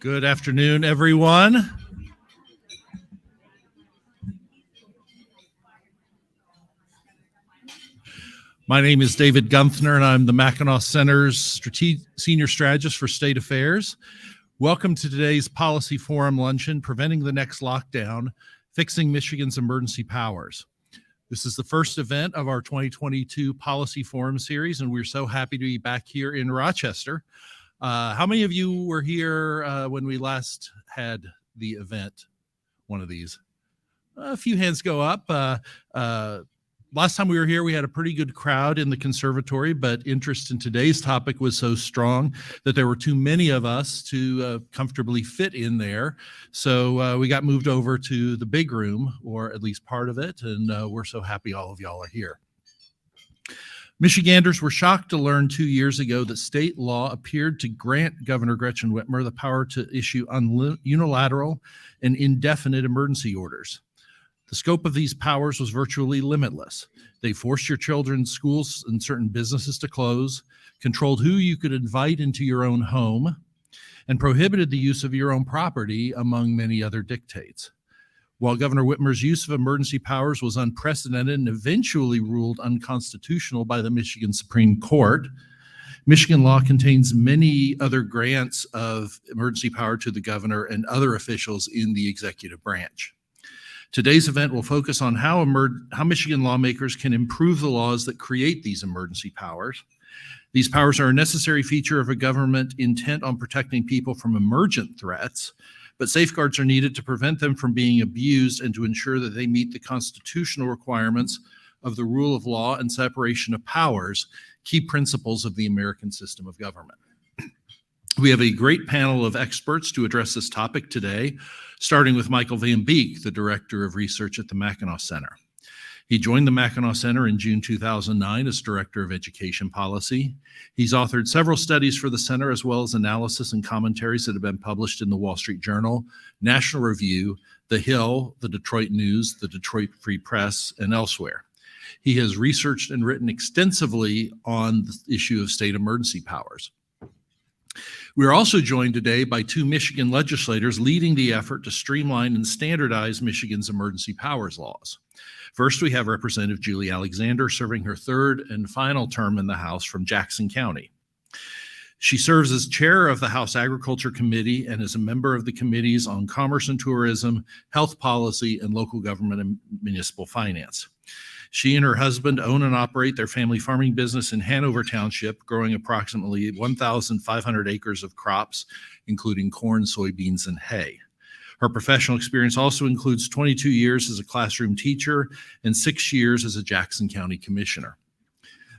Good afternoon, everyone. My name is David Guenthner, and I'm the Mackinac Center's Senior Strategist for State Affairs. Welcome to today's Policy Forum Luncheon, Preventing the Next Lockdown, Fixing Michigan's Emergency Powers. This is the first event of our 2022 Policy Forum series, and we're so happy to be back here in Rochester. How many of you were here when we last had the event, one of these? A few hands go up. Last time we were here, we had a pretty good crowd in the conservatory, but interest in today's topic was so strong that there were too many of us to comfortably fit in there. So we got moved over to the big room, or at least part of it, and we're so happy all of y'all are here. Michiganders were shocked to learn 2 years ago that state law appeared to grant Governor Gretchen Whitmer the power to issue unilateral and indefinite emergency orders. The scope of these powers was virtually limitless. They forced your children's schools and certain businesses to close, controlled who you could invite into your own home, and prohibited the use of your own property, among many other dictates. While Governor Whitmer's use of emergency powers was unprecedented and eventually ruled unconstitutional by the Michigan Supreme Court, Michigan law contains many other grants of emergency power to the governor and other officials in the executive branch. Today's event will focus on how Michigan lawmakers can improve the laws that create these emergency powers. These powers are a necessary feature of a government intent on protecting people from emergent threats, but safeguards are needed to prevent them from being abused and to ensure that they meet the constitutional requirements of the rule of law and separation of powers, key principles of the American system of government. We have a great panel of experts to address this topic today, starting with Michael Van Beek, the Director of Research at the Mackinac Center. He joined the Mackinac Center in June 2009 as Director of Education Policy. He's authored several studies for the center, as well as analysis and commentaries that have been published in the Wall Street Journal, National Review, The Hill, the Detroit News, the Detroit Free Press, and elsewhere. He has researched and written extensively on the issue of state emergency powers. We are also joined today by two Michigan legislators leading the effort to streamline and standardize Michigan's emergency powers laws. First, we have Representative Julie Alexander, serving her third and final term in the House from Jackson County. She serves as chair of the House Agriculture Committee and is a member of the committees on Commerce and Tourism, Health Policy, and Local Government and Municipal Finance. She and her husband own and operate their family farming business in Hanover Township, growing approximately 1,500 acres of crops, including corn, soybeans, and hay. Her professional experience also includes 22 years as a classroom teacher and 6 years as a Jackson County Commissioner.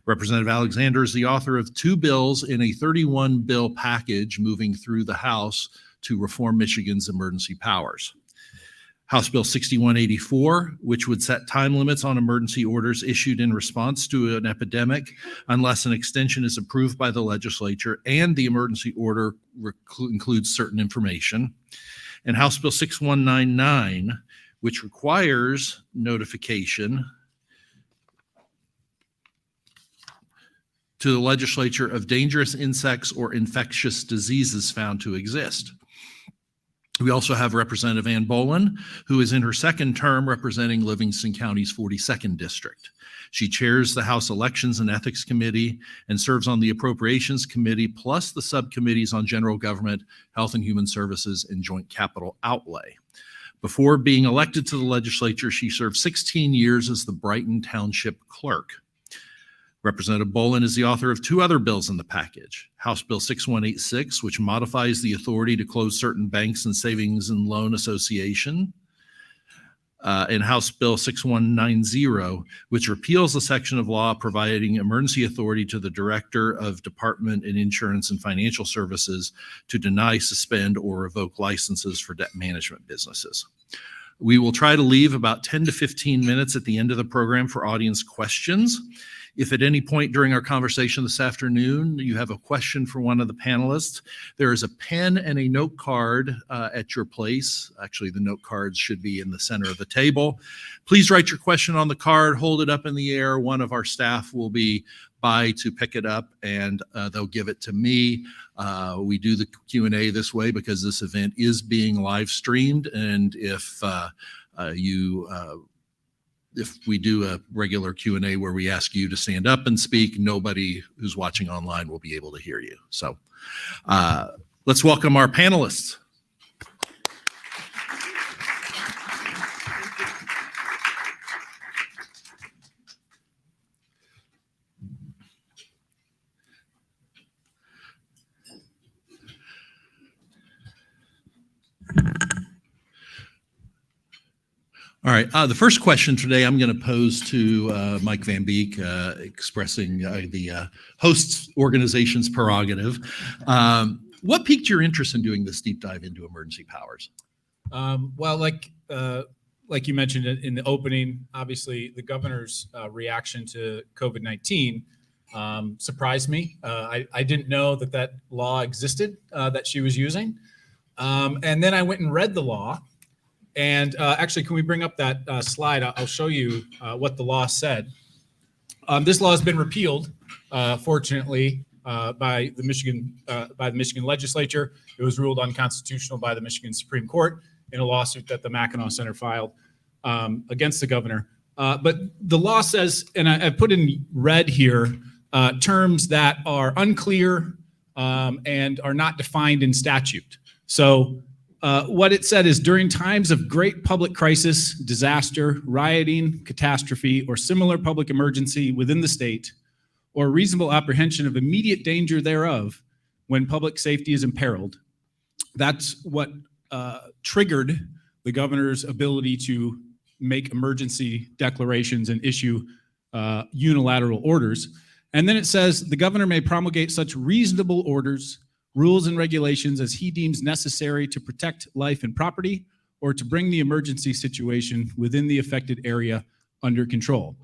Representative Alexander is the author of 2 bills in a 31-bill package moving through the House to reform Michigan's emergency powers. House Bill 6184, which would set time limits on emergency orders issued in response to an epidemic unless an extension is approved by the legislature and the emergency order includes certain information. And House Bill 6199, which requires notification to the legislature of dangerous insects or infectious diseases found to exist. We also have Representative Ann Bolin, who is in her second term representing Livingston County's 42nd District. She chairs the House Elections and Ethics Committee and serves on the Appropriations Committee, plus the subcommittees on General Government, Health and Human Services, and Joint Capital Outlay. Before being elected to the legislature, she served 16 years as the Brighton Township Clerk. Representative Bolin is the author of 2 other bills in the package. House Bill 6186, which modifies the authority to close certain banks and savings and loan association, and House Bill 6190, which repeals a section of law providing emergency authority to the Director of Department and Insurance and Financial Services to deny, suspend, or revoke licenses for debt management businesses. We will try to leave about 10 to 15 minutes at the end of the program for audience questions. If at any point during our conversation this afternoon you have a question for one of the panelists, there is a pen and a note card at your place. Actually, the note cards should be in the center of the table. Please write your question on the card, hold it up in the air. One of our staff will be by to pick it up, and they'll give it to me. We do the Q&A this way because this event is being live streamed, and if we do a regular Q&A where we ask you to stand up and speak, nobody who's watching online will be able to hear you. So let's welcome our panelists. All right. The first question today I'm going to pose to Mike Van Beek, expressing the host organization's prerogative. What piqued your interest in doing this deep dive into emergency powers? Well, like you mentioned in the opening, obviously the governor's reaction to COVID-19 surprised me. I didn't know that law existed that she was using. And then I went and read the law. And actually, can we bring up that slide? I'll show you what the law said. This law has been repealed, fortunately, by the Michigan legislature. It was ruled unconstitutional by the Michigan Supreme Court in a lawsuit that the Mackinac Center filed against the governor. But the law says, and I've put in red here, terms that are unclear and are not defined in statute. So what it said is, during times of great public crisis, disaster, rioting, catastrophe, or similar public emergency within the state, or reasonable apprehension of immediate danger thereof, when public safety is imperiled. That's what triggered the governor's ability to make emergency declarations and issue unilateral orders. And then it says, the governor may promulgate such reasonable orders, rules, and regulations as he deems necessary to protect life and property, or to bring the emergency situation within the affected area under control.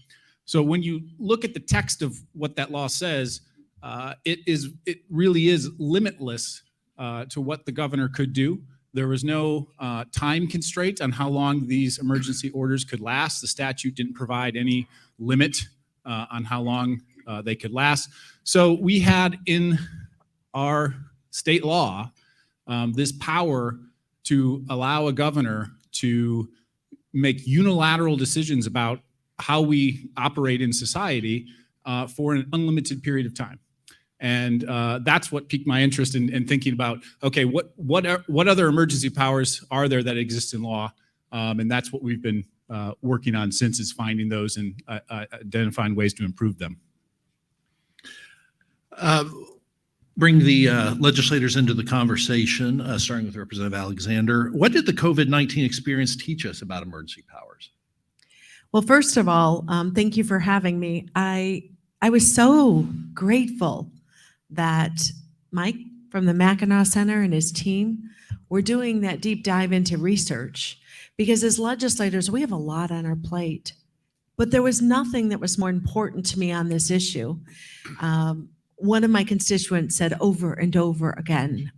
So when you look at the text of what that law says, it really is limitless to what the governor could do. There was no time constraint on how long these emergency orders could last. The statute didn't provide any limit on how long they could last. So we had in our state law this power to allow a governor to make unilateral decisions about how we operate in society for an unlimited period of time. And that's what piqued my interest in thinking about, okay, what other emergency powers are there that exist in law? And that's what we've been working on since, is finding those and identifying ways to improve them. Bring the legislators into the conversation, starting with Representative Alexander. What did the COVID-19 experience teach us about emergency powers? Well, first of all, thank you for having me. I was so grateful that Mike from the Mackinac Center and his team were doing that deep dive into research, because as legislators, we have a lot on our plate. But there was nothing that was more important to me on this issue. One of my constituents said over and over again,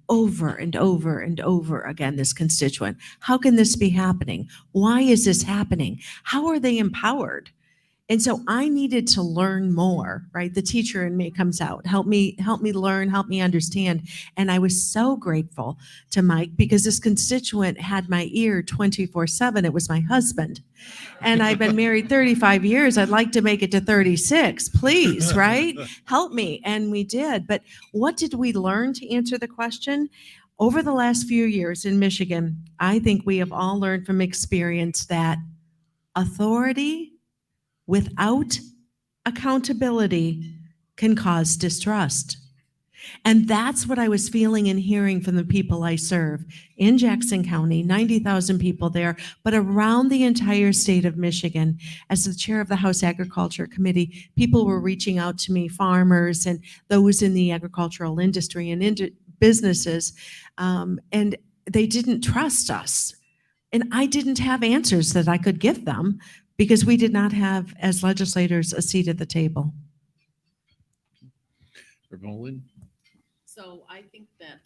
this constituent, how can this be happening? Why is this happening? How are they empowered? And so I needed to learn more, right? The teacher in me comes out, help me learn, help me understand. And I was so grateful to Mike, because this constituent had my ear 24/7. It was my husband. And I've been married 35 years. I'd like to make it to 36, please, right? Help me. And we did. But what did we learn, to answer the question? Over the last few years in Michigan, I think we have all learned from experience that authority without accountability can cause distrust. And that's what I was feeling and hearing from the people I serve in Jackson County, 90,000 people there, but around the entire state of Michigan. As the chair of the House Agriculture Committee, people were reaching out to me, farmers and those in the agricultural industry and businesses, and they didn't trust us. And I didn't have answers that I could give them, because we did not have, as legislators, a seat at the table. So I think that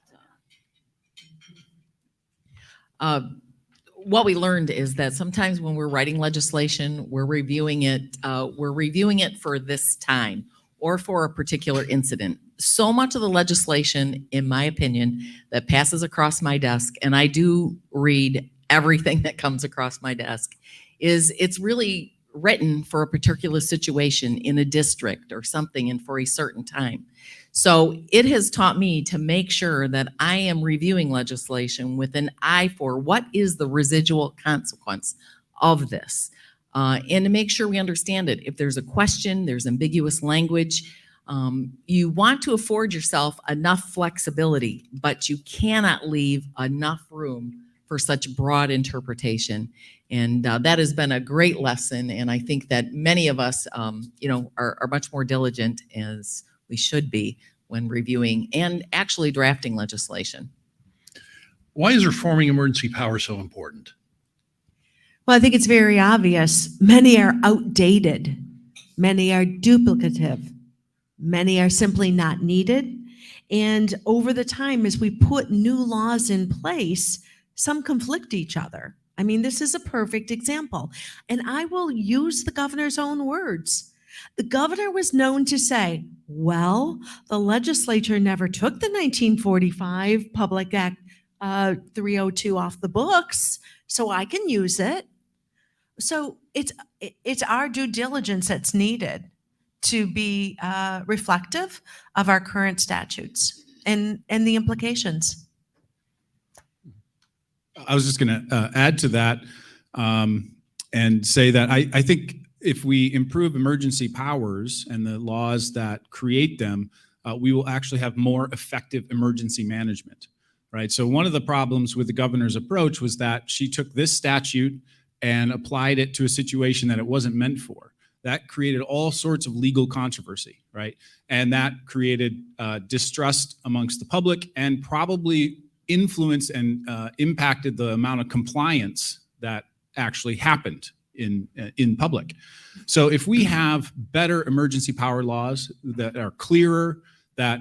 what we learned is that sometimes when we're writing legislation, we're reviewing it for this time, or for a particular incident. So much of the legislation, in my opinion, that passes across my desk, and I do read everything that comes across my desk, is it's really written for a particular situation in a district or something and for a certain time. So it has taught me to make sure that I am reviewing legislation with an eye for what is the residual consequence of this. And to make sure we understand it. If there's a question, there's ambiguous language, you want to afford yourself enough flexibility, but you cannot leave enough room for such broad interpretation. And that has been a great lesson. And I think that many of us, are much more diligent, as we should be, when reviewing and actually drafting legislation. Why is reforming emergency power so important? Well, I think it's very obvious. Many are outdated. Many are duplicative. Many are simply not needed. And over the time, as we put new laws in place, some conflict each other. I mean, this is a perfect example. And I will use the governor's own words. The governor was known to say, well, the legislature never took the 1945 Public Act 302 off the books, so I can use it. So it's our due diligence that's needed to be reflective of our current statutes and the implications. I was just going to add to that and say that I think if we improve emergency powers and the laws that create them, we will actually have more effective emergency management, right? So one of the problems with the governor's approach was that she took this statute and applied it to a situation that it wasn't meant for. That created all sorts of legal controversy, right? And that created distrust amongst the public and probably influenced and impacted the amount of compliance that actually happened in public. So if we have better emergency power laws that are clearer, that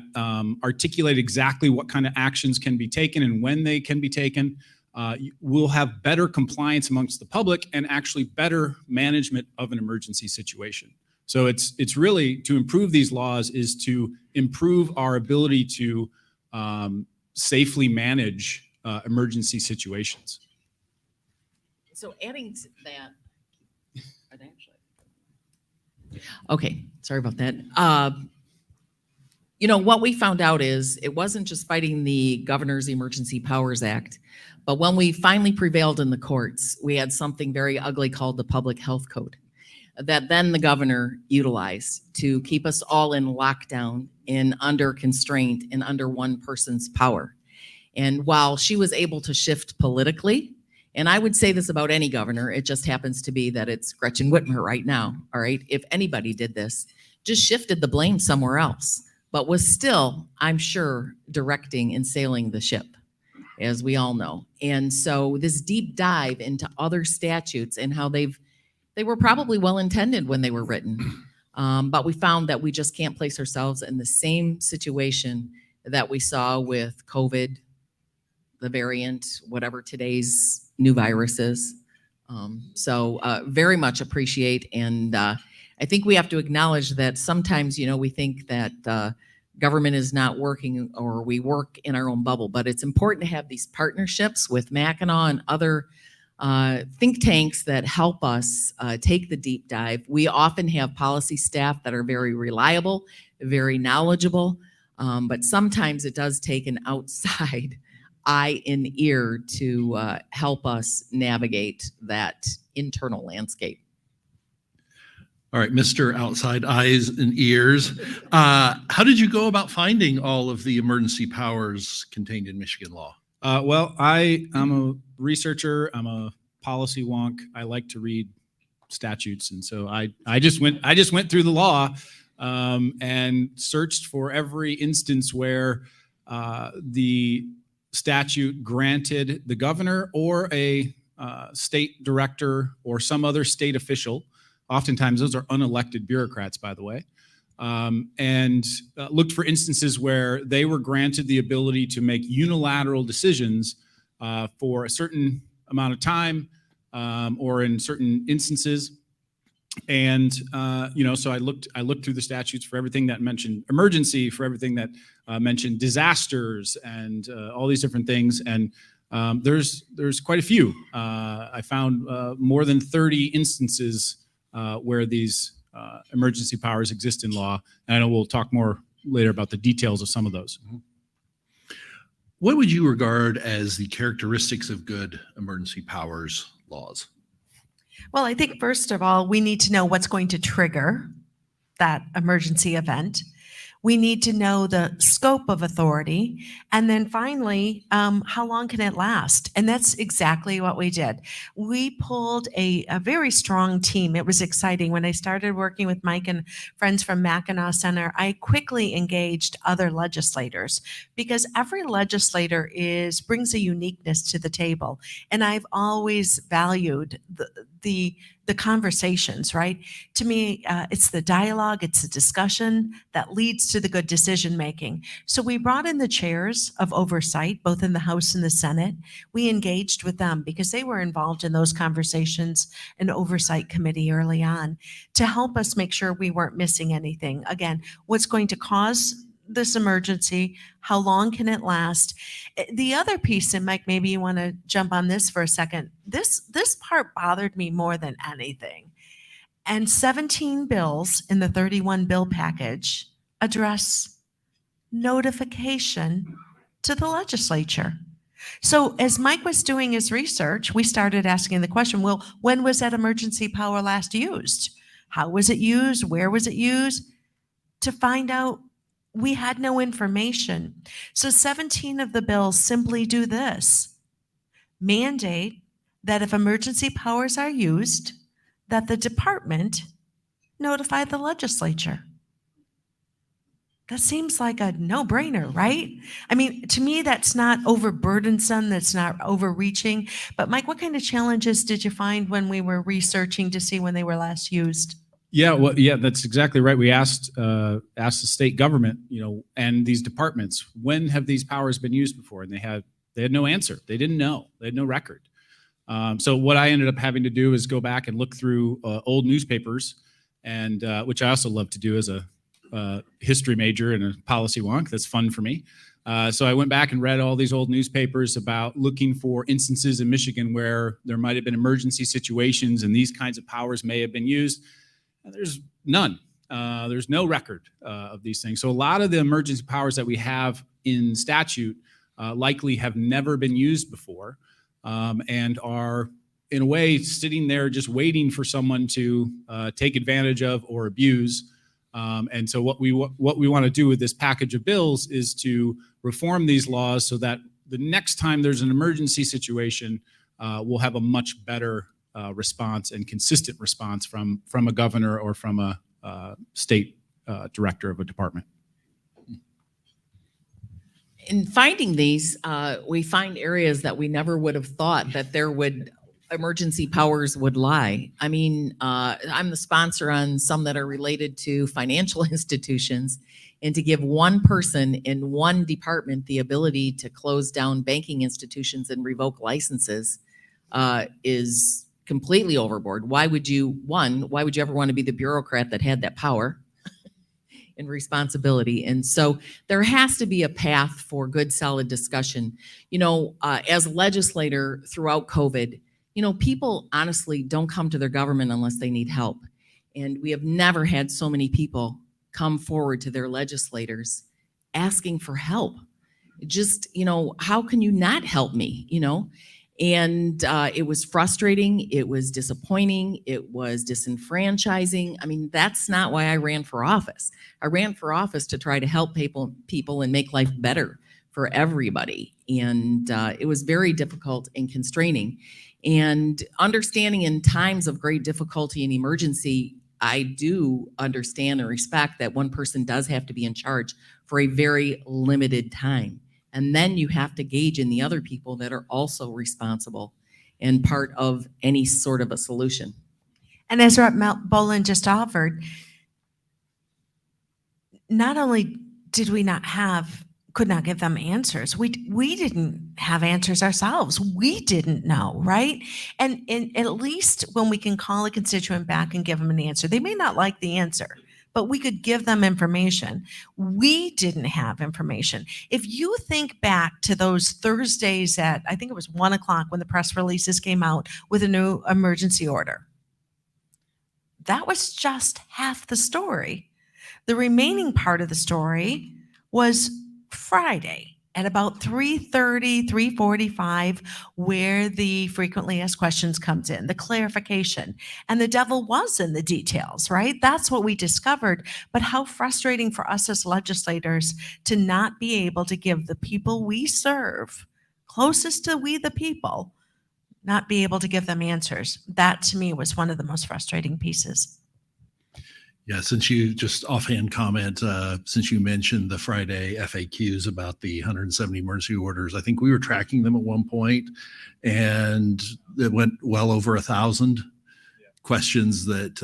articulate exactly what kind of actions can be taken and when they can be taken, we'll have better compliance amongst the public and actually better management of an emergency situation. So it's really, to improve these laws is to improve our ability to safely manage emergency situations. So adding to that, okay, sorry about that. What we found out is it wasn't just fighting the Governor's Emergency Powers Act, but when we finally prevailed in the courts, we had something very ugly called the Public Health Code that then the governor utilized to keep us all in lockdown and under constraint and under one person's power. And while she was able to shift politically, and I would say this about any governor, it just happens to be that it's Gretchen Whitmer right now, all right? If anybody did this, just shifted the blame somewhere else, but was still, I'm sure, directing and sailing the ship, as we all know. And so this deep dive into other statutes and how they were probably well-intended when they were written, but we found that we just can't place ourselves in the same situation that we saw with COVID, the variant, whatever today's new virus is. So very much appreciate. And I think we have to acknowledge that sometimes, we think that government is not working or we work in our own bubble, but it's important to have these partnerships with Mackinac and other think tanks that help us take the deep dive. We often have policy staff that are very reliable, very knowledgeable, but sometimes it does take an outside eye and ear to help us navigate that internal landscape. All right, Mr. Outside Eyes and Ears, how did you go about finding all of the emergency powers contained in Michigan law? Well, I'm a researcher. I'm a policy wonk. I like to read statutes, and so I just went through the law and searched for every instance where the statute granted the governor or a state director or some other state official. Oftentimes, those are unelected bureaucrats, by the way, and looked for instances where they were granted the ability to make unilateral decisions for a certain amount of time or in certain instances. And so I looked through the statutes for everything that mentioned emergency, for everything that mentioned disasters, and all these different things. And there's quite a few. I found more than 30 instances where these emergency powers exist in law. And I know we'll talk more later about the details of some of those. What would you regard as the characteristics of good emergency powers laws? Well, I think first of all, we need to know what's going to trigger that emergency event. We need to know the scope of authority. And then finally, how long can it last? And that's exactly what we did. We pulled a very strong team. It was exciting. When I started working with Mike and friends from Mackinac Center, I quickly engaged other legislators because every legislator brings a uniqueness to the table. And I've always valued the conversations, right? To me, it's the dialogue, it's the discussion that leads to the good decision making. So we brought in the chairs of oversight, both in the House and the Senate. We engaged with them because they were involved in those conversations in oversight committee early on to help us make sure we weren't missing anything. Again, what's going to cause this emergency? How long can it last? The other piece, and Mike, maybe you want to jump on this for a second. This part bothered me more than anything. And 17 bills in the 31 bill package address notification to the legislature. So as Mike was doing his research, we started asking the question, well, when was that emergency power last used? How was it used? Where was it used? To find out, we had no information. So 17 of the bills simply do this: mandate that if emergency powers are used, that the department notify the legislature. That seems like a no-brainer, right? I mean, to me, that's not overburdensome, that's not overreaching. But Mike, what kind of challenges did you find when we were researching to see when they were last used? Yeah, well, yeah, that's exactly right. We asked the state government, and these departments, when have these powers been used before? And they had no answer. They didn't know. They had no record. So what I ended up having to do is go back and look through old newspapers, and which I also love to do as a history major and a policy wonk. That's fun for me. So I went back and read all these old newspapers about looking for instances in Michigan where there might have been emergency situations and these kinds of powers may have been used. There's none. There's no record of these things. So a lot of the emergency powers that we have in statute likely have never been used before, and are, in a way, sitting there just waiting for someone to take advantage of or abuse. And so what we want to do with this package of bills is to reform these laws so that the next time there's an emergency situation, we'll have a much better response and consistent response from a governor or from a state director of a department. In finding these, we find areas that we never would have thought that emergency powers would lie. I mean, I'm the sponsor on some that are related to financial institutions, and to give one person in one department the ability to close down banking institutions and revoke licenses is completely overboard. Why would you ever want to be the bureaucrat that had that power and responsibility? And so there has to be a path for good, solid discussion. As a legislator throughout COVID, people honestly don't come to their government unless they need help. And we have never had so many people come forward to their legislators asking for help. Just, how can you not help me, And it was frustrating. It was disappointing. It was disenfranchising. I mean, that's not why I ran for office. I ran for office to try to help people and make life better for everybody. And it was very difficult and constraining. And understanding in times of great difficulty and emergency, I do understand and respect that one person does have to be in charge for a very limited time. And then you have to gauge in the other people that are also responsible and part of any sort of a solution. And as Rep. Boland just offered, not only did we not have could not give them answers. We didn't have answers ourselves. We didn't know, right? And at least when we can call a constituent back and give them an answer, they may not like the answer, but we could give them information. We didn't have information. If you think back to those Thursdays at, I think it was 1:00 when the press releases came out with a new emergency order, that was just half the story. The remaining part of the story was Friday at about 3:30, 3:45, where the frequently asked questions comes in, the clarification. And the devil was in the details, right? That's what we discovered. But how frustrating for us as legislators to not be able to give the people we serve, closest to we the people, not be able to give them answers. That to me was one of the most frustrating pieces. Yeah, since you just offhand comment, since you mentioned the Friday FAQs about the 170 emergency orders, I think we were tracking them at one point, and it went well over 1,000 questions that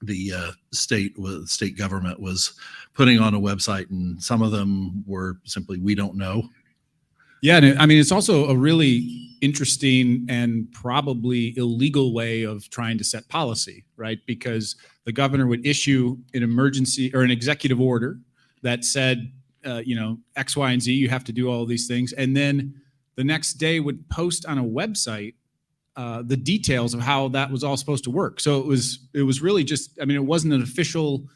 the state government was putting on a website, and some of them were simply, we don't know. Yeah, and I mean, it's also a really interesting and probably illegal way of trying to set policy, right? Because the governor would issue an emergency or an executive order that said, X, Y, and Z, you have to do all of these things. And then the next day would post on a website the details of how that was all supposed to work. So it was really just, I mean, it wasn't an official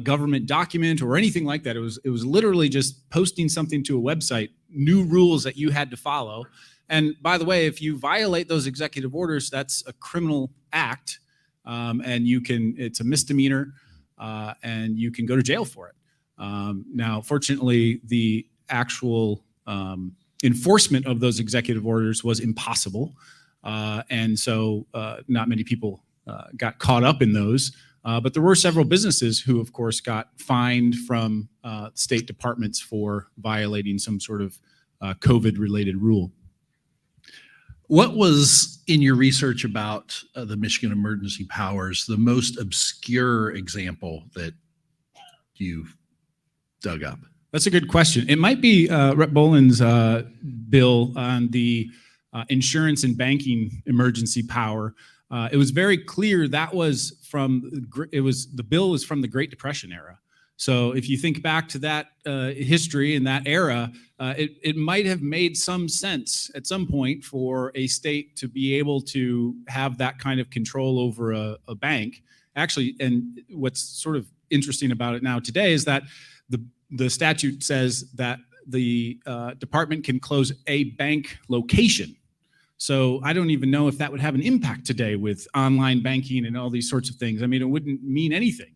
government document or anything like that. It was literally just posting something to a website, new rules that you had to follow. And by the way, if you violate those executive orders, that's a criminal act, and it's a misdemeanor, and you can go to jail for it. Now, fortunately, the actual enforcement of those executive orders was impossible, and so not many people got caught up in those. But there were several businesses who, of course, got fined from state departments for violating some sort of COVID-related rule. What was, in your research about the Michigan emergency powers, the most obscure example that you dug up? That's a good question. It might be Rep. Boland's bill on the insurance and banking emergency power. It was very clear that was the bill was from the Great Depression era. So if you think back to that history and that era, it might have made some sense at some point for a state to be able to have that kind of control over a bank. Actually, and what's sort of interesting about it now today is that the statute says that the department can close a bank location. So I don't even know if that would have an impact today with online banking and all these sorts of things. I mean, it wouldn't mean anything.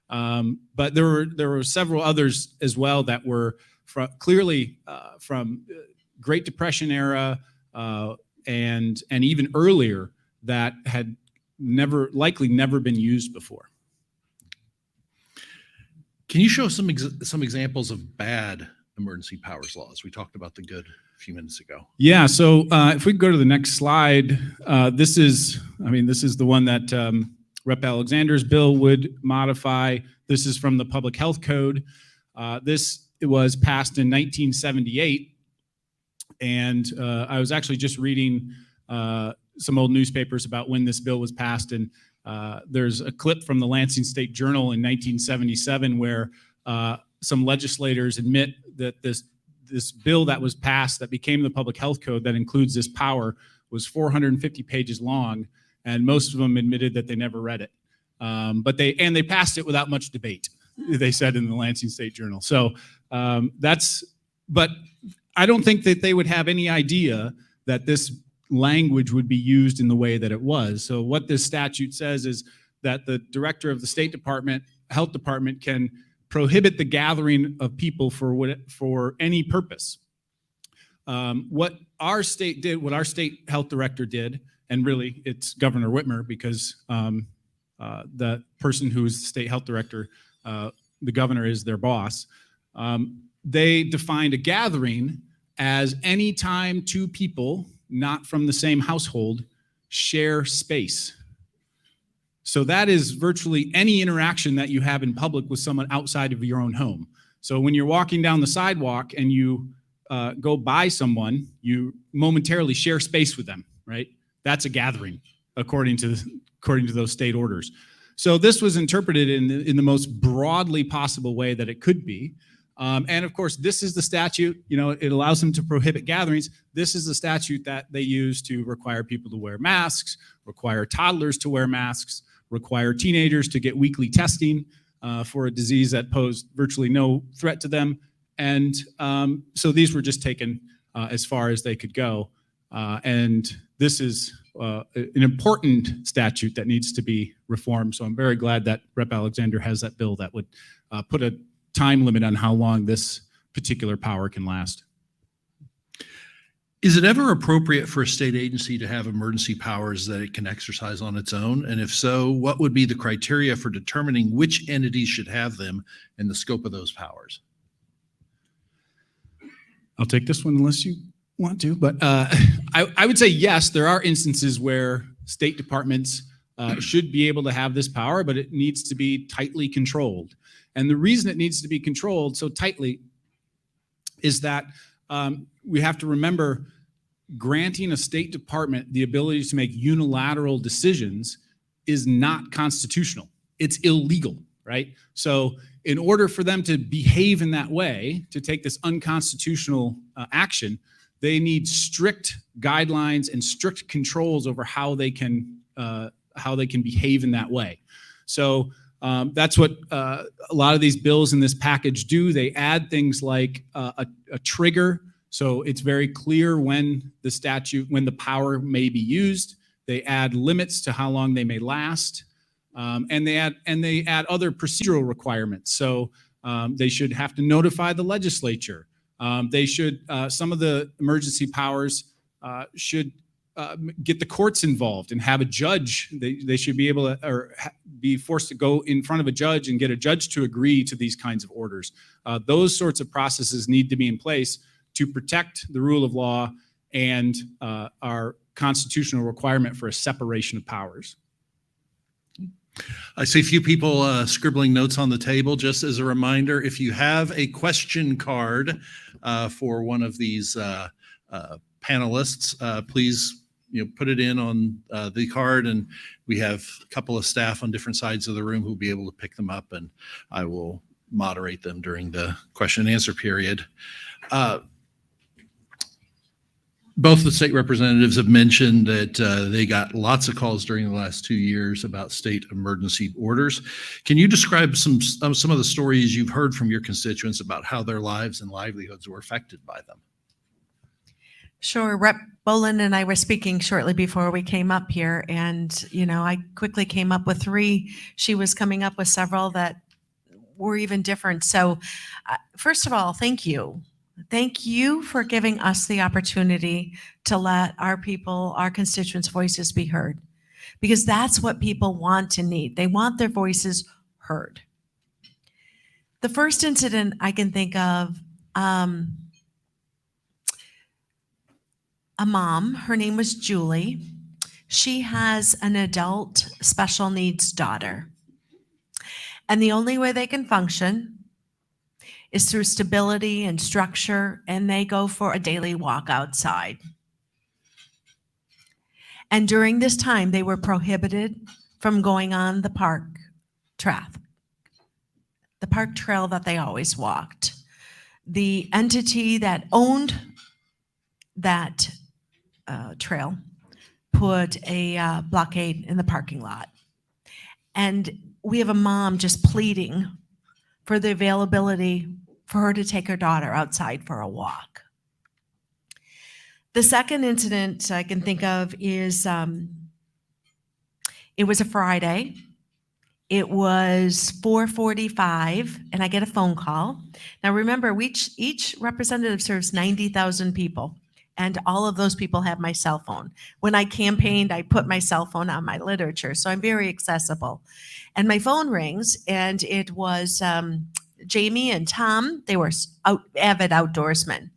But there were several others as well that were clearly from Great Depression era and even earlier that had likely never been used before. Can you show some examples of bad emergency powers laws? We talked about the good a few minutes ago. Yeah. So if we go to the next slide, this is the one that Rep. Alexander's bill would modify. This is from the Public Health Code. This was passed in 1978. And I was actually just reading some old newspapers about when this bill was passed. And there's a clip from the Lansing State Journal in 1977 where some legislators admit that this bill that was passed that became the Public Health Code that includes this power was 450 pages long. And most of them admitted that they never read it. But they passed it without much debate, they said in the Lansing State Journal. So but I don't think that they would have any idea that this language would be used in the way that it was. So what this statute says is that the director of the State Department, Health Department, can prohibit the gathering of people for any purpose. What our state did, what our state health director did, and really it's Governor Whitmer because the person who is the state health director, the governor is their boss. They defined a gathering as any time two people not from the same household share space. So that is virtually any interaction that you have in public with someone outside of your own home. So when you're walking down the sidewalk and you go by someone, you momentarily share space with them, right? That's a gathering, according to those state orders. So this was interpreted in the most broadly possible way that it could be. And of course, this is the statute, it allows them to prohibit gatherings. This is the statute that they use to require people to wear masks, require toddlers to wear masks, require teenagers to get weekly testing for a disease that posed virtually no threat to them. And so these were just taken as far as they could go. And this is an important statute that needs to be reformed. So I'm very glad that Rep. Alexander has that bill that would put a time limit on how long this particular power can last. Is it ever appropriate for a state agency to have emergency powers that it can exercise on its own? And if so, what would be the criteria for determining which entities should have them and the scope of those powers? I'll take this one unless you want to, but I would say yes, there are instances where state departments should be able to have this power, but it needs to be tightly controlled. And the reason it needs to be controlled so tightly is that we have to remember granting a state department the ability to make unilateral decisions is not constitutional. It's illegal, right? So in order for them to behave in that way, to take this unconstitutional action, they need strict guidelines and strict controls over how they can behave in that way. So that's what a lot of these bills in this package do. They add things like a trigger, so it's very clear when the power may be used. They add limits to how long they may last, and they add other procedural requirements. So they should have to notify the legislature. They should some of the emergency powers should get the courts involved and have a judge. They should be able to be forced to go in front of a judge and get a judge to agree to these kinds of orders. Those sorts of processes need to be in place to protect the rule of law and our constitutional requirement for a separation of powers. I see a few people scribbling notes on the table. Just as a reminder, if you have a question card for one of these panelists, please put it in on the card, and we have a couple of staff on different sides of the room who'll be able to pick them up, and I will moderate them during the question and answer period. Both the state representatives have mentioned that they got lots of calls during the last 2 years about state emergency orders. Can you describe some of the stories you've heard from your constituents about how their lives and livelihoods were affected by them? Sure. Rep. Boland and I were speaking shortly before we came up here, and I quickly came up with 3. She was coming up with several that were even different. So first of all, thank you. Thank you for giving us the opportunity to let our people, our constituents' voices be heard, because that's what people want and need. They want their voices heard. The first incident I can think of, a mom, her name was Julie. She has an adult special needs daughter. And the only way they can function is through stability and structure, and they go for a daily walk outside. And during this time, they were prohibited from going on the park trail that they always walked. The entity that owned that trail put a blockade in the parking lot. And we have a mom just pleading for the availability for her to take her daughter outside for a walk. The second incident I can think of is it was a Friday. It was 4:45, and I get a phone call. Now remember, each representative serves 90,000 people, and all of those people have my cell phone. When I campaigned, I put my cell phone on my literature, so I'm very accessible. And my phone rings, and it was Jamie and Tom. They were avid outdoorsmen.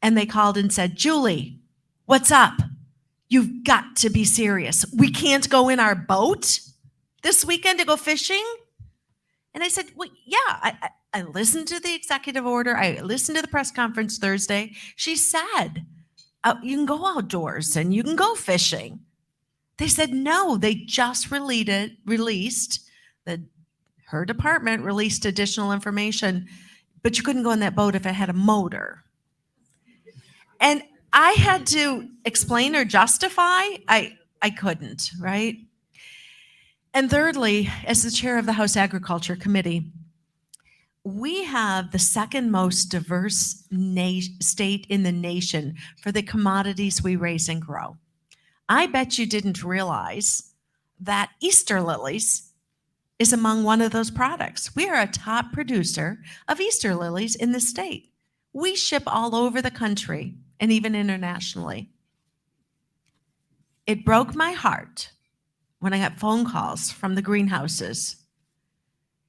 And they called and said, "Julie, what's up? You've got to be serious. We can't go in our boat this weekend to go fishing?" And I said, well, yeah, I listened to the executive order. I listened to the press conference Thursday. She said, you can go outdoors and you can go fishing. They said, no, they just her department released additional information, but you couldn't go on that boat if it had a motor. And I had to explain or justify. I couldn't, right? And thirdly, as the chair of the House Agriculture Committee, we have the second most diverse state in the nation for the commodities we raise and grow. I bet you didn't realize that Easter lilies is among one of those products. We are a top producer of Easter lilies in the state. We ship all over the country and even internationally. It broke my heart when I got phone calls from the greenhouses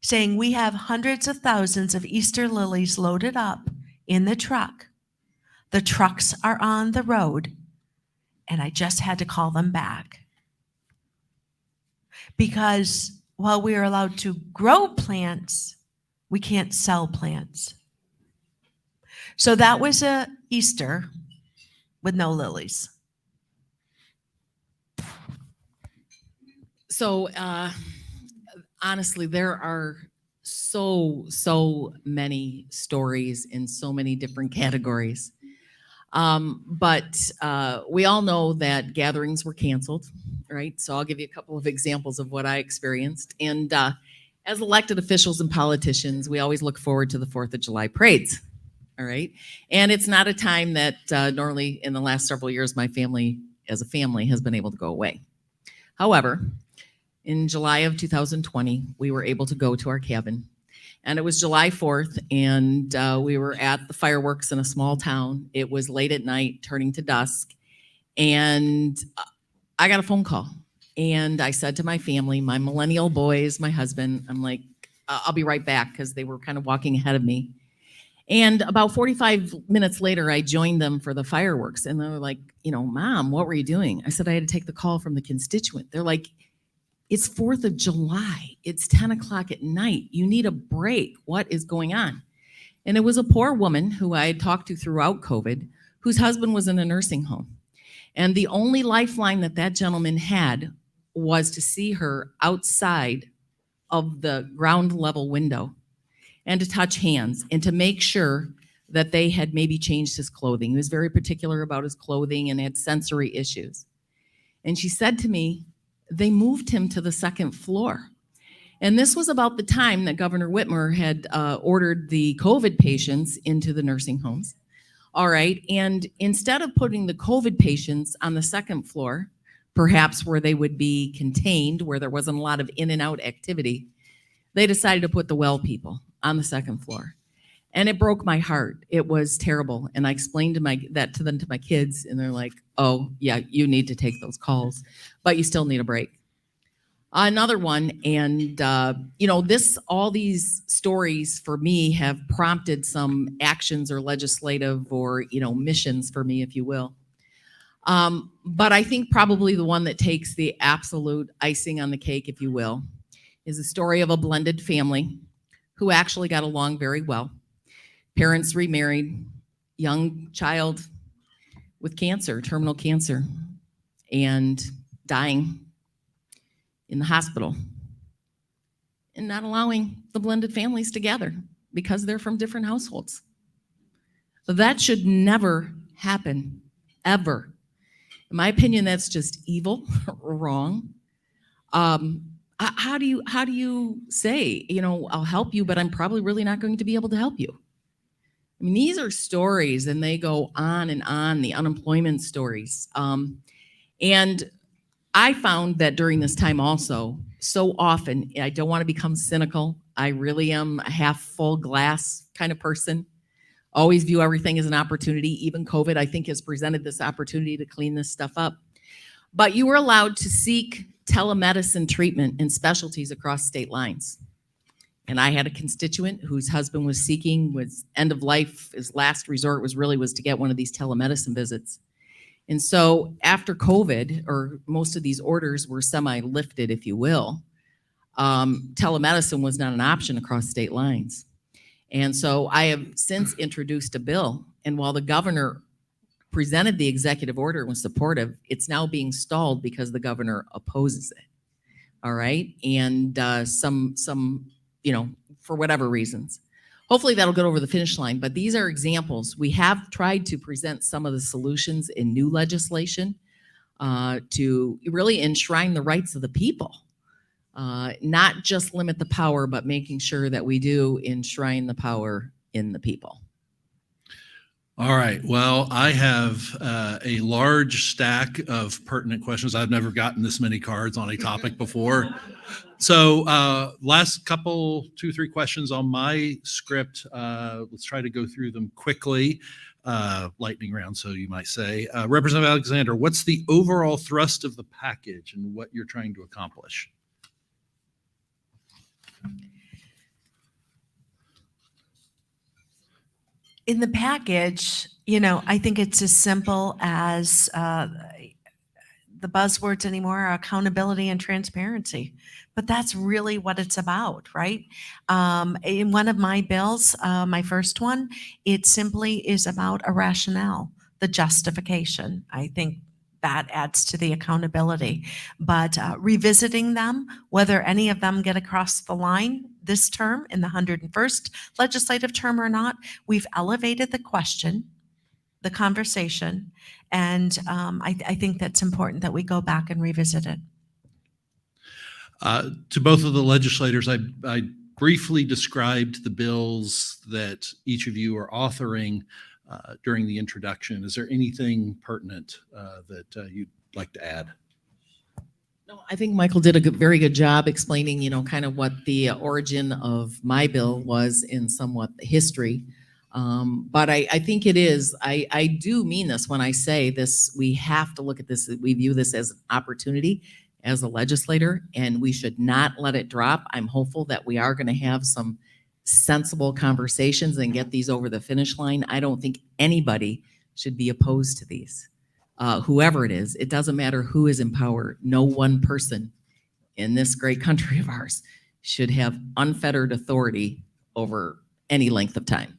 saying we have hundreds of thousands of Easter lilies loaded up in the truck. The trucks are on the road, and I just had to call them back. Because while we are allowed to grow plants, we can't sell plants. So that was a Easter with no lilies. So honestly, there are so many stories in so many different categories. But we all know that gatherings were canceled, right? So I'll give you a couple of examples of what I experienced. And as elected officials and politicians, we always look forward to the 4th of July parades, all right? And it's not a time that normally in the last several years, my family, as a family, has been able to go away. However, in July of 2020, we were able to go to our cabin. And it was July 4th, and we were at the fireworks in a small town. It was late at night, turning to dusk. And I got a phone call. And I said to my family, my millennial boys, my husband, I'm like, I'll be right back, because they were kind of walking ahead of me. And about 45 minutes later, I joined them for the fireworks. And they were like, Mom, what were you doing? I said, I had to take the call from the constituent. They're like, it's 4th of July. It's 10 o'clock at night. You need a break. What is going on? And it was a poor woman who I had talked to throughout COVID, whose husband was in a nursing home. And the only lifeline that gentleman had was to see her outside of the ground level window and to touch hands and to make sure that they had maybe changed his clothing. He was very particular about his clothing and had sensory issues. And she said to me, they moved him to the 2nd floor. And this was about the time that Governor Whitmer had ordered the COVID patients into the nursing homes. All right. And instead of putting the COVID patients on the 2nd floor, perhaps where they would be contained, where there wasn't a lot of in and out activity, they decided to put the well people on the 2nd floor. And it broke my heart. It was terrible. And I explained that to my kids, and they're like, oh, yeah, you need to take those calls, but you still need a break. Another one, and all these stories for me have prompted some actions or legislative or, missions for me, if you will. But I think probably the one that takes the absolute icing on the cake, if you will, is the story of a blended family who actually got along very well. Parents remarried, young child with cancer, terminal cancer, and dying in the hospital, and not allowing the blended families together because they're from different households. That should never happen, ever. In my opinion, that's just evil, wrong. How do you say, I'll help you, but I'm probably really not going to be able to help you? I mean, these are stories, and they go on and on, the unemployment stories. And I found that during this time also, so often, I don't want to become cynical. I really am a half full glass kind of person. Always view everything as an opportunity. Even COVID, I think, has presented this opportunity to clean this stuff up. But you were allowed to seek telemedicine treatment in specialties across state lines. And I had a constituent whose husband was seeking, was end of life, his last resort was to get one of these telemedicine visits. And so after COVID, or most of these orders were semi-lifted, if you will, telemedicine was not an option across state lines. And so I have since introduced a bill, and while the governor presented the executive order and was supportive, it's now being stalled because the governor opposes it. All right. And some, for whatever reasons. Hopefully that'll get over the finish line. But these are examples. We have tried to present some of the solutions in new legislation to really enshrine the rights of the people. Not just limit the power, but making sure that we do enshrine the power in the people. All right. Well, I have a large stack of pertinent questions. I've never gotten this many cards on a topic before. So last couple, 2-3 questions on my script. Let's try to go through them quickly. Lightning round, so you might say. Representative Alexander, what's the overall thrust of the package and what you're trying to accomplish? In the package, I think it's as simple as the buzzwords anymore are accountability and transparency. But that's really what it's about, right? In one of my bills, my first one, it simply is about a rationale, the justification. I think that adds to the accountability. But revisiting them, whether any of them get across the line this term in the 101st legislative term or not, we've elevated the question, the conversation, and I think that's important that we go back and revisit it. To both of the legislators, I briefly described the bills that each of you are authoring during the introduction. Is there anything pertinent that you'd like to add? No, I think Michael did a very good job explaining, kind of what the origin of my bill was in somewhat the history. But I think it is, I do mean this when I say this, we have to look at this, we view this as an opportunity as a legislator, and we should not let it drop. I'm hopeful that we are going to have some sensible conversations and get these over the finish line. I don't think anybody should be opposed to these. Whoever it is, it doesn't matter who is in power. No one person in this great country of ours should have unfettered authority over any length of time.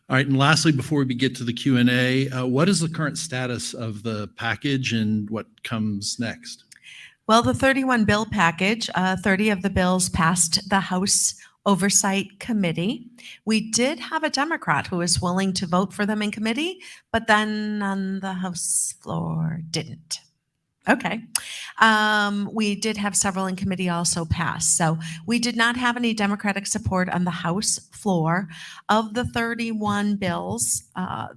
All right, and lastly, before we get to the Q&A, what is the current status of the package and what comes next? Well, the 31 bill package, 30 of the bills passed the House Oversight Committee. We did have a Democrat who was willing to vote for them in committee, but then on the House floor didn't. Okay. We did have several in committee also pass. So we did not have any Democratic support on the House floor. Of the 31 bills,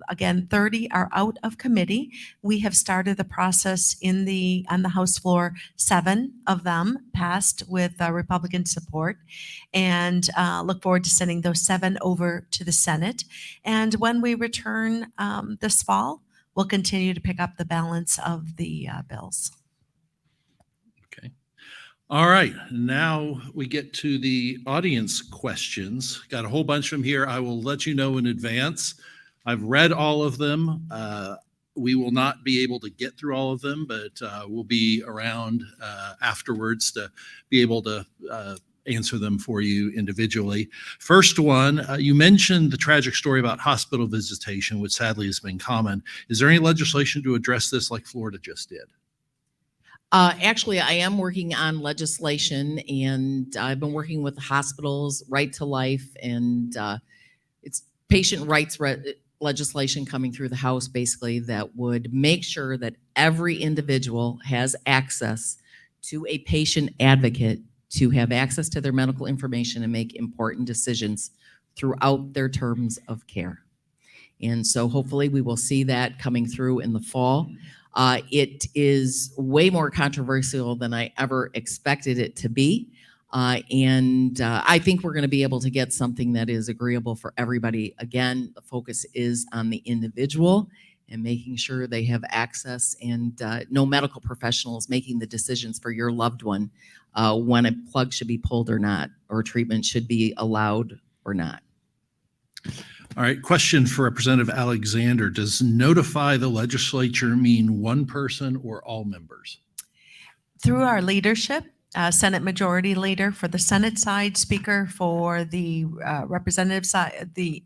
again, 30 are out of committee. We have started the process on the House floor. 7 of them passed with Republican support, and look forward to sending those 7 over to the Senate. And when we return this fall, we'll continue to pick up the balance of the bills. Okay. All right. Now we get to the audience questions. Got a whole bunch of them here. I will let you know in advance. I've read all of them. We will not be able to get through all of them, but we'll be around afterwards to be able to answer them for you individually. First one, you mentioned the tragic story about hospital visitation, which sadly has been common. Is there any legislation to address this like Florida just did? Actually, I am working on legislation, and I've been working with the hospitals, Right to Life, and it's patient rights legislation coming through the House, basically, that would make sure that every individual has access to a patient advocate to have access to their medical information and make important decisions throughout their terms of care. And so hopefully we will see that coming through in the fall. It is way more controversial than I ever expected it to be. And I think we're going to be able to get something that is agreeable for everybody. Again, the focus is on the individual and making sure they have access, and no medical professional is making the decisions for your loved one when a plug should be pulled or not, or treatment should be allowed or not. All right, question for Representative Alexander. Does notify the legislature mean one person or all members? Through our leadership, Senate Majority Leader for the Senate side, Speaker for the Representative side, the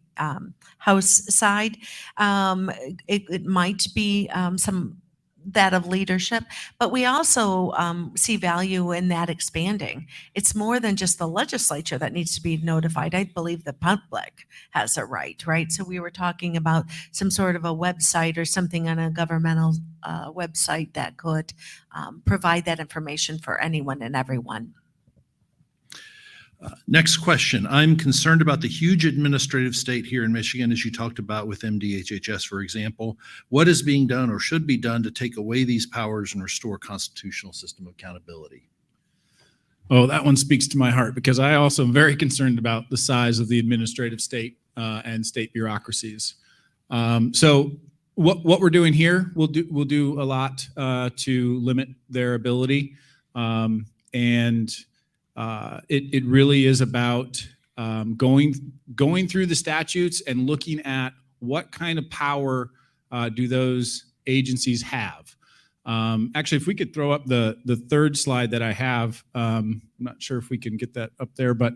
House side. It might be some that of leadership, but we also see value in that expanding. It's more than just the legislature that needs to be notified. I believe the public has a right? So we were talking about some sort of a website or something on a governmental website that could provide that information for anyone and everyone. Next question. I'm concerned about the huge administrative state here in Michigan, as you talked about with MDHHS, for example. What is being done or should be done to take away these powers and restore constitutional system of accountability? Oh, that one speaks to my heart because I also am very concerned about the size of the administrative state and state bureaucracies. So what we're doing here, we'll do a lot to limit their ability, it really is about going through the statutes and looking at what kind of power do those agencies have. Actually, if we could throw up the third slide that I have, I'm not sure if we can get that up there, but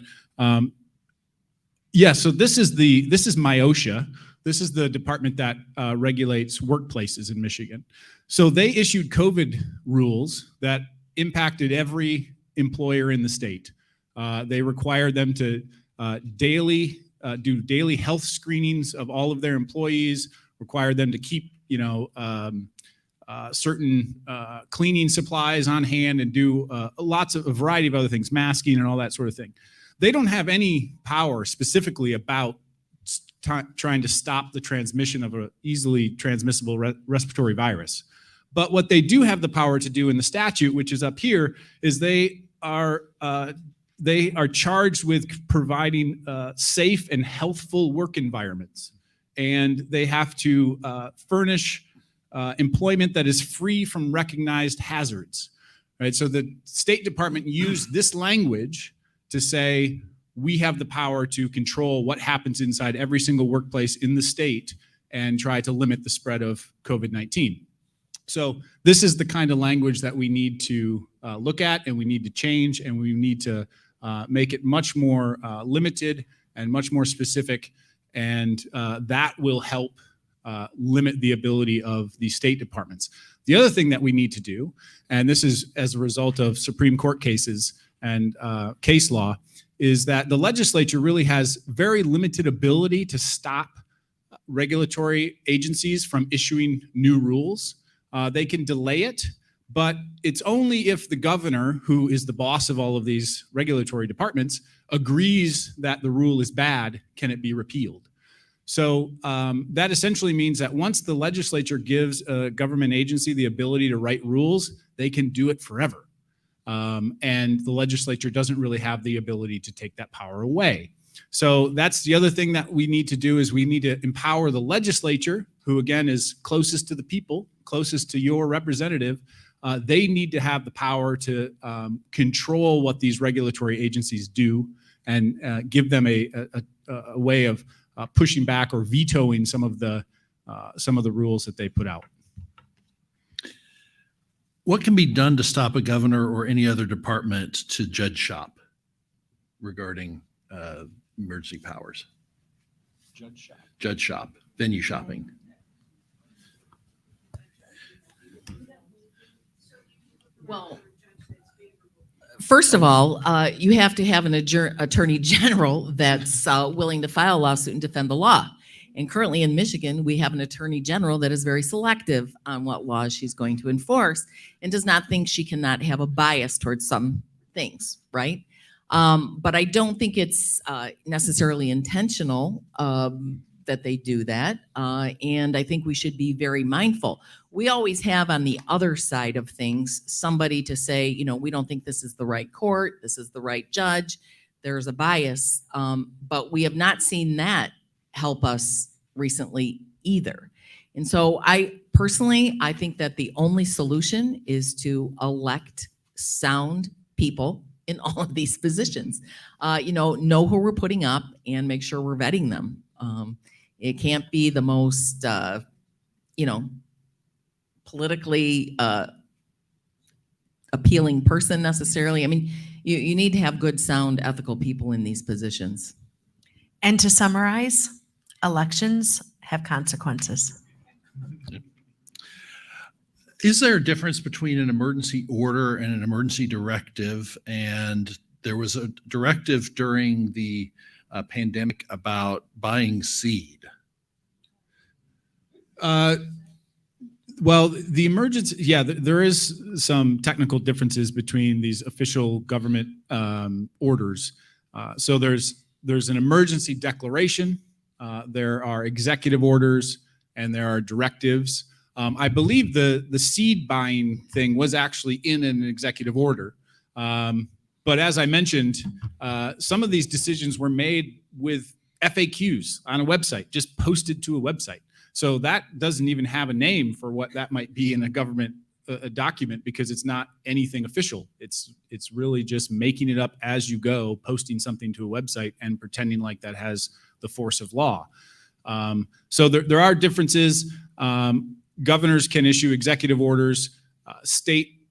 yeah. So this is MIOSHA. This is the department that regulates workplaces in Michigan. So they issued COVID rules that impacted every employer in the state. They required them to do daily health screenings of all of their employees, required them to keep, certain cleaning supplies on hand and do a variety of other things, masking and all that sort of thing. They don't have any power specifically about trying to stop the transmission of an easily transmissible respiratory virus. But what they do have the power to do in the statute, which is up here, is they are charged with providing safe and healthful work environments, and they have to furnish employment that is free from recognized hazards. Right. So the State Department used this language to say we have the power to control what happens inside every single workplace in the state and try to limit the spread of COVID-19. So this is the kind of language that we need to look at, and we need to change, and we need to make it much more limited and much more specific, and that will help limit the ability of the state departments. The other thing that we need to do, and this is as a result of Supreme Court cases and case law, is that the legislature really has very limited ability to stop regulatory agencies from issuing new rules. They can delay it, but it's only if the governor, who is the boss of all of these regulatory departments, agrees that the rule is bad, can it be repealed. So that essentially means that once the legislature gives a government agency the ability to write rules, they can do it forever. And the legislature doesn't really have the ability to take that power away. So that's the other thing that we need to do, is we need to empower the legislature, who again is closest to the people, closest to your representative. They need to have the power to control what these regulatory agencies do, and give them a way of pushing back or vetoing some of the rules that they put out. What can be done to stop a governor or any other department to judge shop regarding emergency powers? Judge shop, venue shopping. Well, first of all, you have to have an attorney general that's willing to file a lawsuit and defend the law. And currently in Michigan, we have an attorney general that is very selective on what laws she's going to enforce and does not think she cannot have a bias towards some things, right? But I don't think it's necessarily intentional that they do that. And I think we should be very mindful. We always have on the other side of things somebody to say, we don't think this is the right court, this is the right judge, there's a bias. But we have not seen that help us recently either. And so I think that the only solution is to elect sound people in all of these positions. Know who we're putting up and make sure we're vetting them. It can't be the most, politically appealing person necessarily. I mean, you need to have good, sound, ethical people in these positions. And to summarize, elections have consequences. Is there a difference between an emergency order and an emergency directive? And there was a directive during the pandemic about buying seed. Well, the emergency, there is some technical differences between these official government orders. So there's an emergency declaration, there are executive orders, and there are directives. I believe the seed buying thing was actually in an executive order. But as I mentioned, some of these decisions were made with FAQs on a website, just posted to a website. So that doesn't even have a name for what that might be in a government a document, because it's not anything official. It's really just making it up as you go, posting something to a website and pretending like that has the force of law. So there are differences. Governors can issue executive orders. State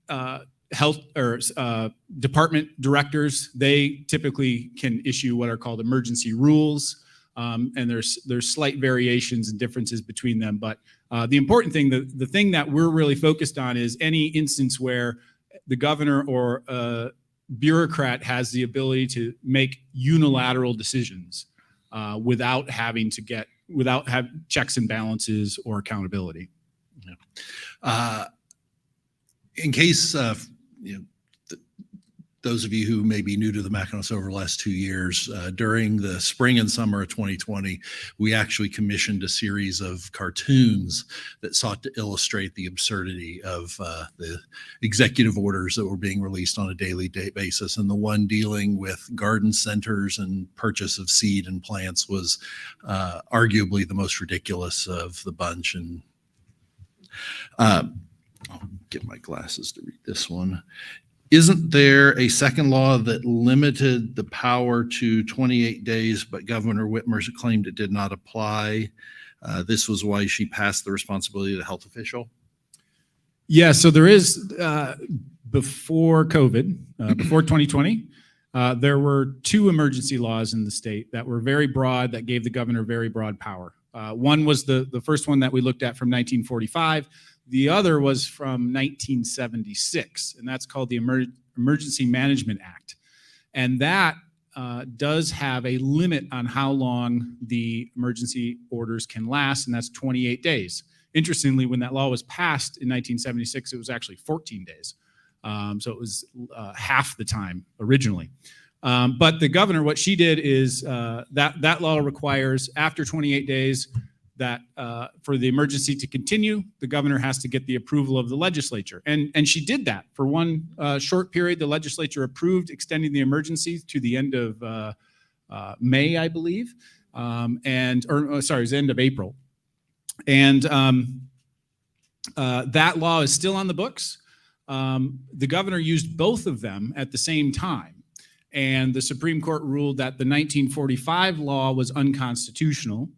health or department directors, they typically can issue what are called emergency rules. And there's slight variations and differences between them. But the important thing, the thing that we're really focused on is any instance where the governor or a bureaucrat has the ability to make unilateral decisions without having checks and balances or accountability. In case those of you who may be new to the Mackinac over the last 2 years, during the spring and summer of 2020, we actually commissioned a series of cartoons that sought to illustrate the absurdity of the executive orders that were being released on a daily basis. And the one dealing with garden centers and purchase of seed and plants was arguably the most ridiculous of the bunch. And I'll get my glasses to read this one. Isn't there a second law that limited the power to 28 days, but Governor Whitmer claimed it did not apply? This was why she passed the responsibility to the health official. Yeah, so there is, before COVID, before 2020, there were 2 emergency laws in the state that were very broad, that gave the governor very broad power. One was the first one that we looked at from 1945. The other was from 1976, and that's called the Emergency Management Act. And that does have a limit on how long the emergency orders can last, and that's 28 days. Interestingly, when that law was passed in 1976, it was actually 14 days. So it was half the time originally. But the governor, what she did is that law requires after 28 days that for the emergency to continue, the governor has to get the approval of the legislature. And she did that for one short period. The legislature approved extending the emergency to the end of May, I believe, it was the end of April. And that law is still on the books. The governor used both of them at the same time. And the Supreme Court ruled that the 1945 law was unconstitutional.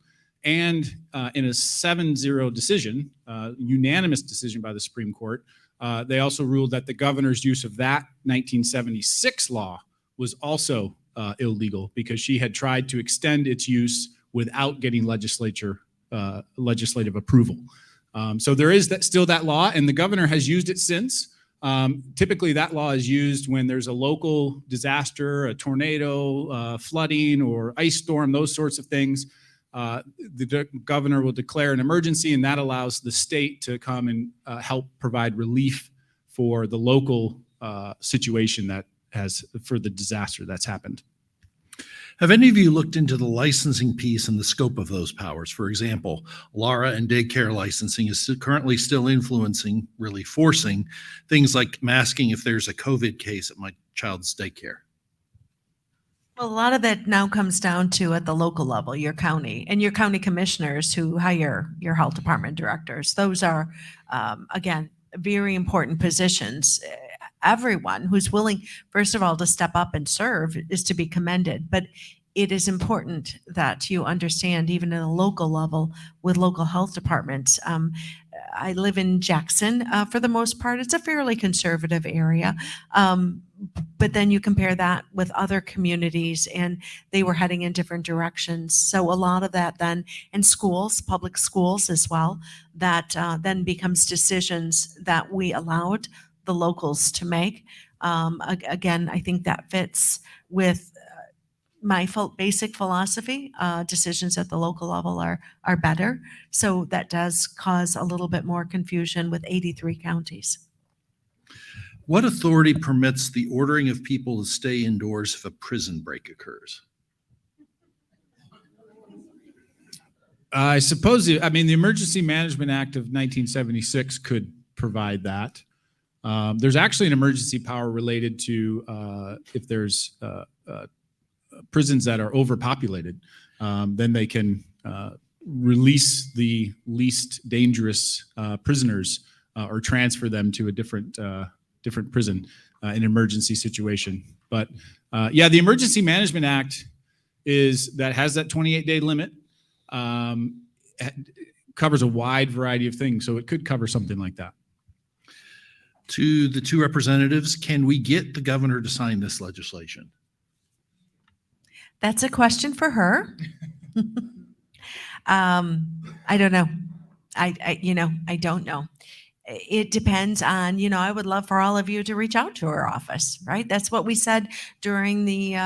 And in a 7-0 decision, unanimous decision by the Supreme Court, they also ruled that the governor's use of that 1976 law was also illegal, because she had tried to extend its use without getting legislative approval. So there is still that law, and the governor has used it since. Typically, that law is used when there's a local disaster, a tornado, flooding, or ice storm, those sorts of things. The governor will declare an emergency, and that allows the state to come and help provide relief for the local situation for the disaster that's happened. Have any of you looked into the licensing piece and the scope of those powers? For example, LARA and daycare licensing is currently still influencing, really forcing, things like masking if there's a COVID case at my child's daycare. Well, a lot of that now comes down to at the local level, your county and your county commissioners who hire your health department directors. Those are, again, very important positions. Everyone who's willing, first of all, to step up and serve is to be commended. But it is important that you understand, even at a local level with local health departments, I live in Jackson. For the most part, it's a fairly conservative area. But then you compare that with other communities and they were heading in different directions. So a lot of that then, and schools, public schools as well, that then becomes decisions that we allowed the locals to make. Again, I think that fits with my basic philosophy. Decisions at the local level are better. So that does cause a little bit more confusion with 83 counties. What authority permits the ordering of people to stay indoors if a prison break occurs? I suppose, the Emergency Management Act of 1976 could provide that. There's actually an emergency power related to if there's prisons that are overpopulated, then they can release the least dangerous prisoners or transfer them to a different prison in an emergency situation. But the Emergency Management Act has that 28-day limit. Covers a wide variety of things, so it could cover something like that. To the two representatives, can we get the governor to sign this legislation? That's a question for her. I don't know. I don't know. It depends on, I would love for all of you to reach out to her office, right? That's what we said during the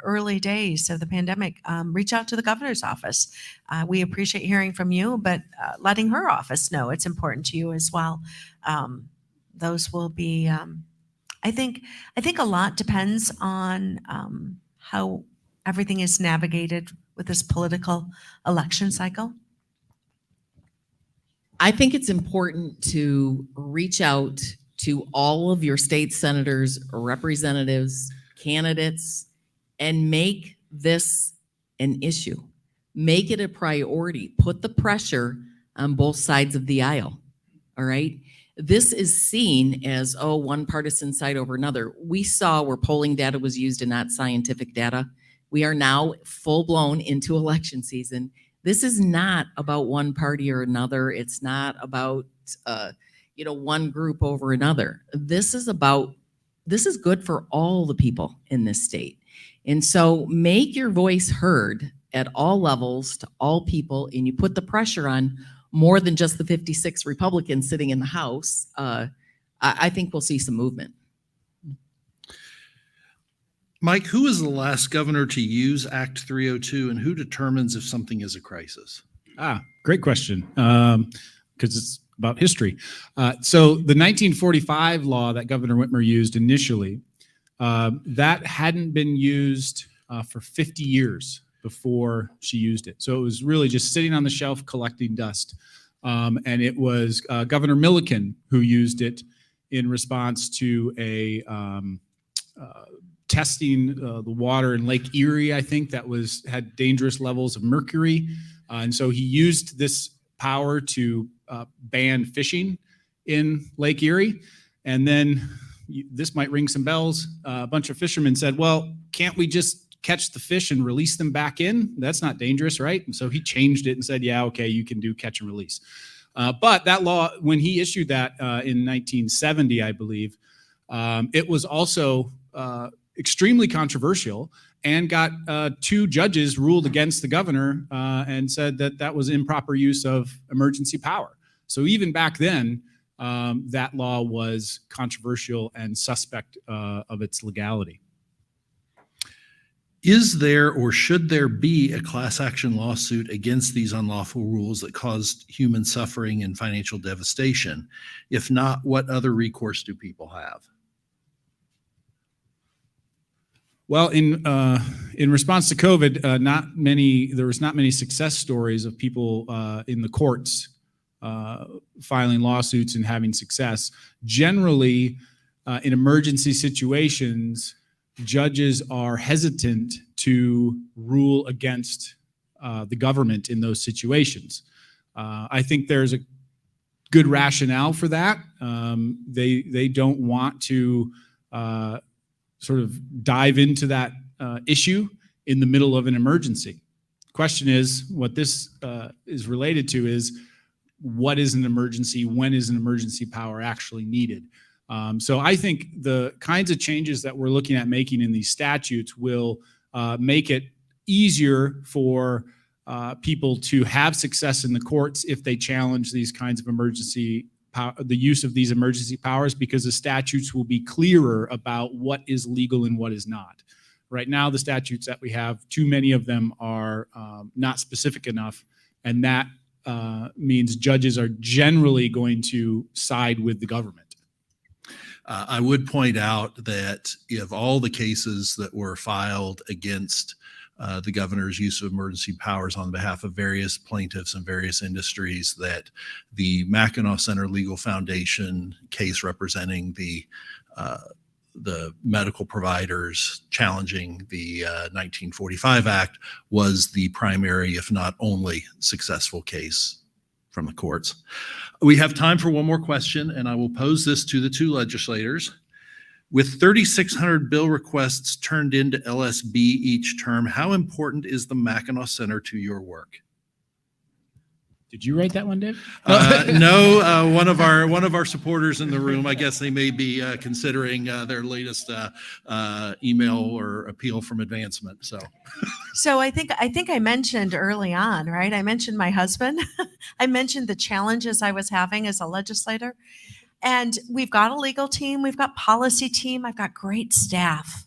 early days of the pandemic. Reach out to the governor's office. We appreciate hearing from you, but letting her office know it's important to you as well. Those will be, I think a lot depends on how everything is navigated with this political election cycle. I think it's important to reach out to all of your state senators, representatives, candidates, and make this an issue. Make it a priority. Put the pressure on both sides of the aisle. All right. This is seen as, one partisan side over another. We saw where polling data was used and not scientific data. We are now full blown into election season. This is not about one party or another. It's not about, one group over another. This is good for all the people in this state. And so make your voice heard at all levels to all people, and you put the pressure on more than just the 56 Republicans sitting in the House. I think we'll see some movement. Mike, who is the last governor to use Act 302 and who determines if something is a crisis? Great question, because it's about history. So the 1945 law that Governor Whitmer used initially, that hadn't been used for 50 years before she used it. So it was really just sitting on the shelf collecting dust. And it was Governor Milliken who used it in response to a testing the water in Lake Erie, I think, that had dangerous levels of mercury. And so he used this power to ban fishing in Lake Erie. And then this might ring some bells. A bunch of fishermen said, well, can't we just catch the fish and release them back in? That's not dangerous, right? And so he changed it and said, yeah, okay, you can do catch and release. But that law, when he issued that in 1970, I believe, it was also extremely controversial and got two judges ruled against the governor and said that was improper use of emergency power. So even back then, that law was controversial and suspect of its legality. Is there or should there be a class action lawsuit against these unlawful rules that caused human suffering and financial devastation? If not, what other recourse do people have? Well, in response to COVID, there was not many success stories of people in the courts filing lawsuits and having success. Generally, in emergency situations, judges are hesitant to rule against the government in those situations. I think there's a good rationale for that. They don't want to sort of dive into that issue in the middle of an emergency. The question is, what this is related to is, what is an emergency, when is an emergency power actually needed. So I think the kinds of changes that we're looking at making in these statutes will make it easier for people to have success in the courts if they challenge these kinds of the use of these emergency powers, because the statutes will be clearer about what is legal and what is not. Right now, the statutes that we have, too many of them are not specific enough, and that means judges are generally going to side with the government. I would point out that of all the cases that were filed against the governor's use of emergency powers on behalf of various plaintiffs and various industries, that the Mackinac Center Legal Foundation case representing the medical providers challenging the 1945 Act was the primary, if not only, successful case from the courts. We have time for one more question, and I will pose this to the two legislators. With 3,600 bill requests turned into LSB each term, how important is the Mackinac Center to your work? Did you write that one, Dave? No, one of our supporters in the room, I guess they may be considering their latest email or appeal from advancement. So I think I mentioned early on, right? I mentioned my husband. I mentioned the challenges I was having as a legislator. And we've got a legal team, we've got policy team, I've got great staff.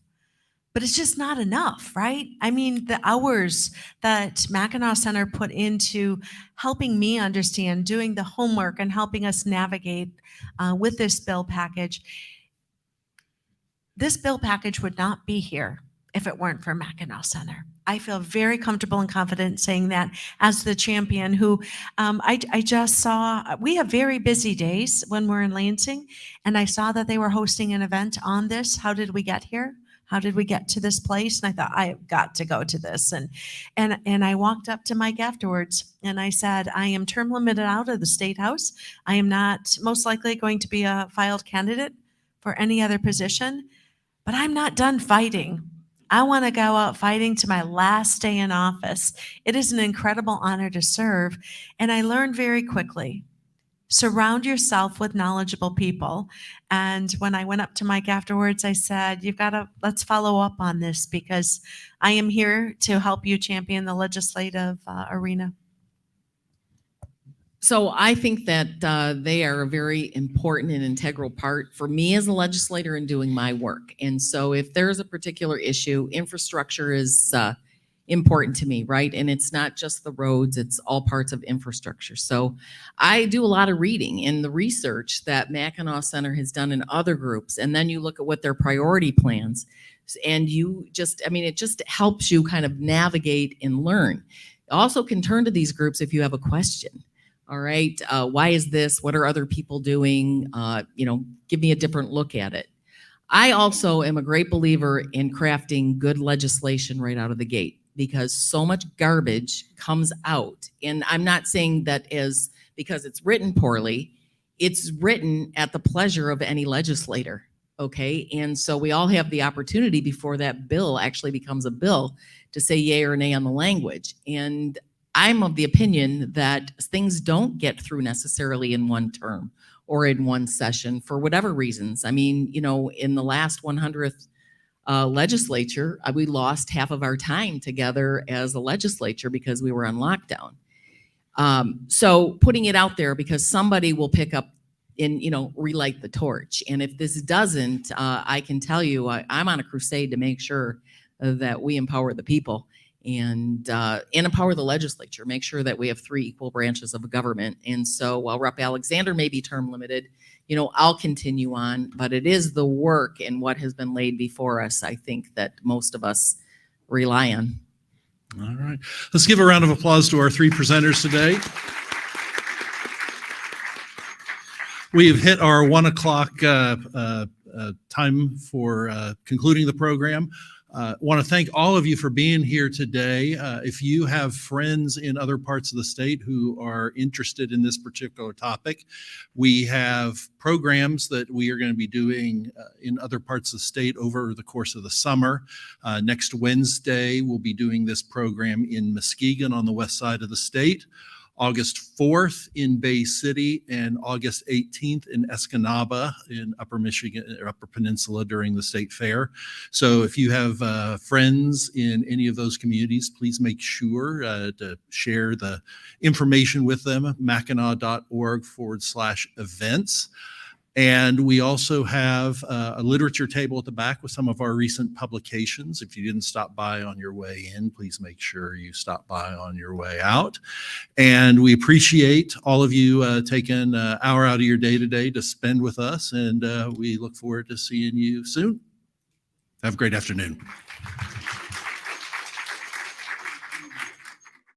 But it's just not enough, right? I mean, the hours that Mackinac Center put into helping me understand, doing the homework, and helping us navigate with this bill package. This bill package would not be here if it weren't for Mackinac Center. I feel very comfortable and confident saying that as the champion who I just saw. We have very busy days when we're in Lansing, and I saw that they were hosting an event on this. How did we get here? How did we get to this place? And I thought, I've got to go to this. And I walked up to Mike afterwards and I said, I am term limited out of the State House. I am not most likely going to be a filed candidate for any other position, but I'm not done fighting. I want to go out fighting to my last day in office. It is an incredible honor to serve. And I learned very quickly, surround yourself with knowledgeable people. And when I went up to Mike afterwards, I said, let's follow up on this, because I am here to help you champion the legislative arena. So I think that they are a very important and integral part for me as a legislator in doing my work. And so if there's a particular issue, infrastructure is important to me, right? And it's not just the roads, it's all parts of infrastructure. So I do a lot of reading and the research that Mackinac Center has done in other groups. And then you look at what their priority plans, and it just helps you kind of navigate and learn. You also can turn to these groups if you have a question. All right, why is this? What are other people doing? Give me a different look at it. I also am a great believer in crafting good legislation right out of the gate, because so much garbage comes out. And I'm not saying that because it's written poorly. It's written at the pleasure of any legislator, okay? And so we all have the opportunity before that bill actually becomes a bill to say yay or nay on the language. And I'm of the opinion that things don't get through necessarily in one term or in one session for whatever reasons. I mean, in the last 100th legislature, we lost half of our time together as a legislature because we were on lockdown. So putting it out there because somebody will pick up and, relight the torch. And if this doesn't, I can tell you, I'm on a crusade to make sure that we empower the people and empower the legislature, make sure that we have 3 equal branches of government. And so while Rep. Alexander may be term limited, I'll continue on, but it is the work and what has been laid before us, I think, that most of us rely on. All right. Let's give a round of applause to our 3 presenters today. We have hit our 1 o'clock time for concluding the program. Want to thank all of you for being here today. If you have friends in other parts of the state who are interested in this particular topic, we have programs that we are going to be doing in other parts of the state over the course of the summer. Next Wednesday, we'll be doing this program in Muskegon on the west side of the state. August 4th in Bay City, and August 18th in Escanaba in Upper Michigan, or Upper Peninsula during the State Fair. So if you have friends in any of those communities, please make sure to share the information with them, mackinac.org/events. And we also have a literature table at the back with some of our recent publications. If you didn't stop by on your way in, please make sure you stop by on your way out. And we appreciate all of you taking an hour out of your day today to spend with us. And we look forward to seeing you soon. Have a great afternoon.